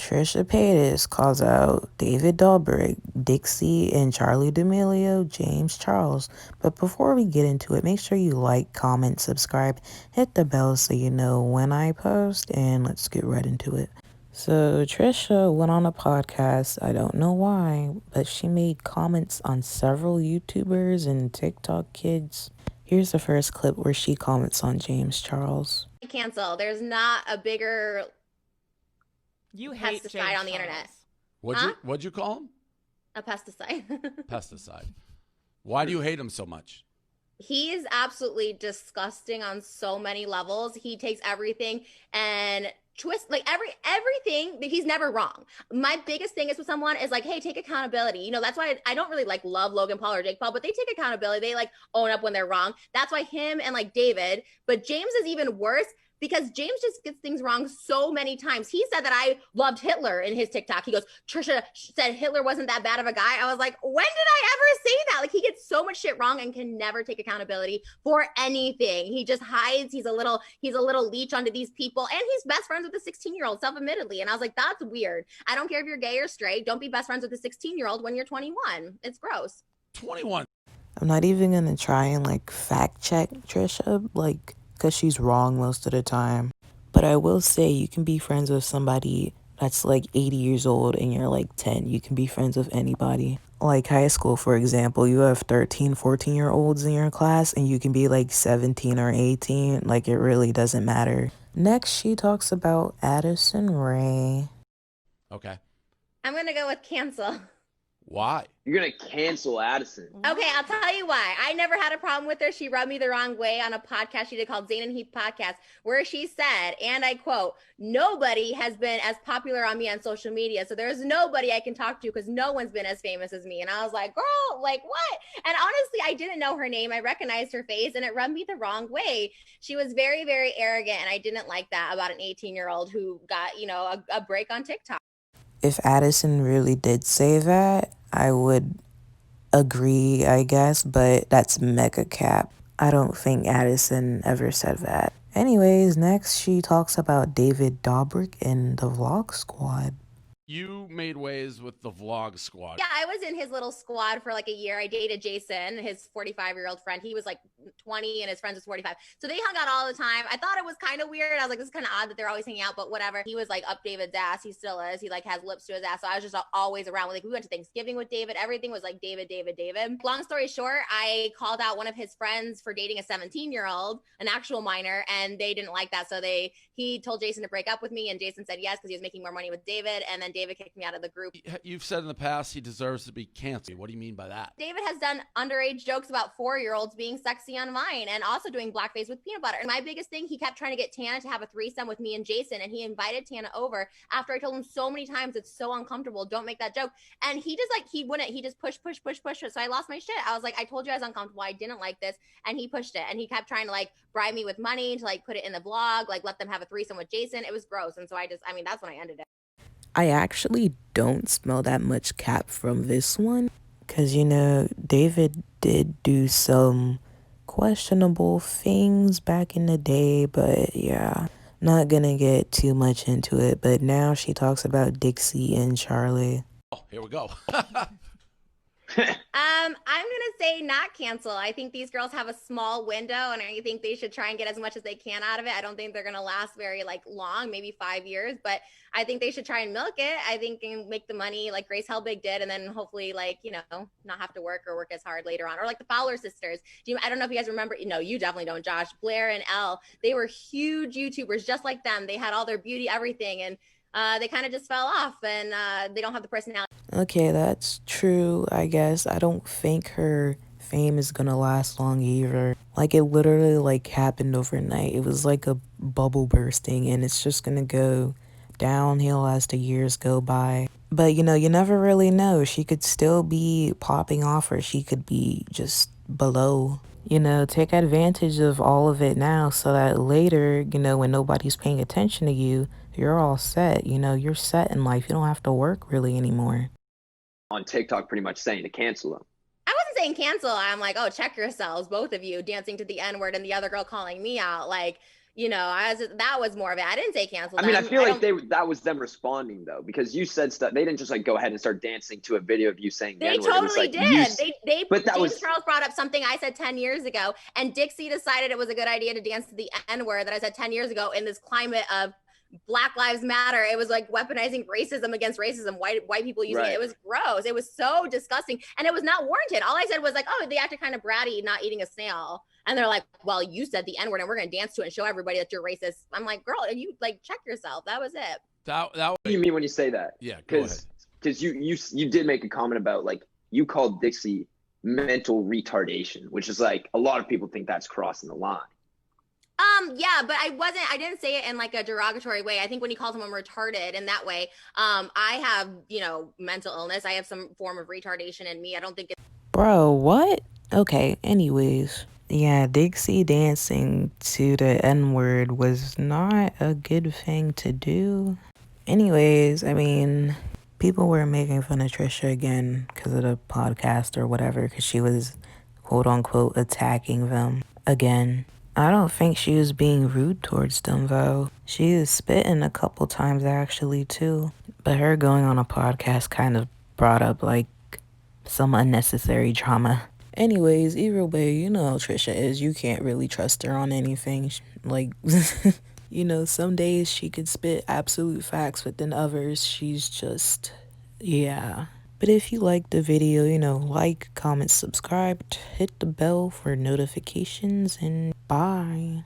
Trisha Paytas calls out David Dobrik, Dixie, and Charlie D'Amelio, James Charles. But before we get into it, make sure you like, comment, subscribe, hit the bell so you know when I post, and let's get right into it. So Trisha went on a podcast, I don't know why, but she made comments on several YouTubers and TikTok kids. Here's the first clip where she comments on James Charles. Cancel. There's not a bigger You hate pesticide James on the internet. What'd you call him? A pesticide. Pesticide. Why do you hate him so much? He is absolutely disgusting on so many levels. He takes everything and twist like everything. He's never wrong. My biggest thing is with someone is like, hey, take accountability. You know, that's why I don't really like love Logan Paul or Jake Paul, but they take accountability. They like own up when they're wrong. That's why him and like David, but James is even worse because James just gets things wrong so many times. He said that I loved Hitler in his TikTok. He goes, Trisha said Hitler wasn't that bad of a guy. I was like, when did I ever say that? Like, he gets so much shit wrong and can never take accountability for anything. He just hides. He's a little leech onto these people. And he's best friends with a 16-year-old, self-admittedly. And I was like, that's weird. I don't care if you're gay or straight. Don't be best friends with a 16-year-old when you're 21. It's gross. 21. I'm not even gonna try and like fact check Trisha, like, because she's wrong most of the time. But I will say you can be friends with somebody that's like 80 years old and you're like 10. You can be friends with anybody. Like high school, for example, you have 13, 14-year-olds in your class and you can be like 17 or 18. Like, it really doesn't matter. Next, she talks about Addison Rae. Okay. I'm going to go with cancel. Why? You're going to cancel Addison. Okay, I'll tell you why. I never had a problem with her. She rubbed me the wrong way on a podcast she did called Zane and Heath Podcast, where she said, and I quote, nobody has been as popular on me on social media. So there's nobody I can talk to because no one's been as famous as me. And I was like, girl, like what? And honestly, I didn't know her name. I recognized her face and it rubbed me the wrong way. She was very, very arrogant. And I didn't like that about an 18-year-old who got, you know, a break on TikTok. If Addison really did say that, I would agree, I guess, but that's mega cap. I don't think Addison ever said that. Anyways, next she talks about David Dobrik in the Vlog Squad. You made waves with the vlog squad. Yeah, I was in his little squad for like a year. I dated Jason, his 45-year-old friend. He was like 20 and his friends was 45. So they hung out all the time. I thought it was kind of weird. I was like, this is kind of odd that they're always hanging out, but whatever. He was like up David's ass. He still is. He like has lips to his ass. So I was just always around. Like we went to Thanksgiving with David. Everything was like David, David, David. Long story short, I called out one of his friends for dating a 17-year-old, an actual minor, and they didn't like that. So he told Jason to break up with me and Jason said yes because he was making more money with David. And then David kicked me out of the group. You've said in the past he deserves to be canceled. What do you mean by that? David has done underage jokes about 4-year-olds being sexy on Vine and also doing blackface with peanut butter. And my biggest thing, he kept trying to get Tana to have a threesome with me and Jason, and he invited Tana over after I told him so many times it's so uncomfortable. Don't make that joke. And he just like, he wouldn't. He just pushed. So I lost my shit. I was like, I told you I was uncomfortable. I didn't like this. And he pushed it. And he kept trying to like bribe me with money to like put it in the vlog, like let them have a threesome with Jason. It was gross. And so that's when I ended it. I actually don't smell that much cap from this one. Because, you know, David did do some questionable things back in the day. But yeah, not gonna get too much into it. But now she talks about Dixie and Charlie. Oh, here we go. I'm gonna say not cancel. I think these girls have a small window, and I think they should try and get as much as they can out of it. I don't think they're gonna last very like long, maybe 5 years, but I think they should try and milk it. I think and make the money like Grace Helbig did, and then hopefully like not have to work as hard later on, or like the Fowler sisters. I don't know if you guys remember. No, you definitely don't, Josh. Blair and Elle, they were huge YouTubers just like them. They had all their beauty, everything, and they kind of just fell off, and they don't have the personality. Okay, that's true, I guess. I don't think her fame is gonna last long either. Like, it literally, like, happened overnight. It was like a bubble bursting, and it's just gonna go downhill as the years go by. But, you know, you never really know. She could still be popping off, or she could be just below. You know, take advantage of all of it now so that later, you know, when nobody's paying attention to you, you're all set. You know, you're set in life. You don't have to work really anymore. On TikTok pretty much saying to cancel them. I wasn't saying cancel. I'm like, oh, check yourselves, both of you, dancing to the N-word and the other girl calling me out. Like, that was more of it. I didn't say cancel I mean, I them. feel like don't. that was them responding though, because you said stuff. They didn't just like go ahead and start dancing to a video of you saying the They N-word. It was totally like you, did. They but that James was Charles brought up something I said 10 years ago, and Dixie decided it was a good idea to dance to the N-word that I said 10 years ago in this climate of Black Lives Matter. It was like weaponizing racism against racism, white people using it. right. It was gross. It was so disgusting. And it was not warranted. All I said was like, oh, they acted kind of bratty not eating a snail. And they're like, well, you said the N-word and we're gonna dance to it and show everybody that you're racist. I'm like, girl, you like check yourself. That was it. That What do you mean when you say that? Yeah, go ahead. Because you did make a comment about like you called Dixie mental retardation, which is like a lot of people think that's crossing the line. Yeah, but I didn't say it in like a derogatory way. I think when he called someone retarded in that way, I have, mental illness. I have some form of retardation in me. I don't think it's Bro, what? Okay, anyways. Yeah, Dixie dancing to the N-word was not a good thing to do. Anyways, I mean, people were making fun of Trisha again because of the podcast or whatever, because she was quote unquote attacking them again. I don't think she was being rude towards them though. She was spitting a couple times actually too. But her going on a podcast kind of brought up like some unnecessary drama. Anyways, either way, you know how Trisha is. You can't really trust her on anything. Like, some days she could spit absolute facts, but then others, she's just, yeah. But if you like the video, like, comment, subscribe, hit the bell for notifications, and bye.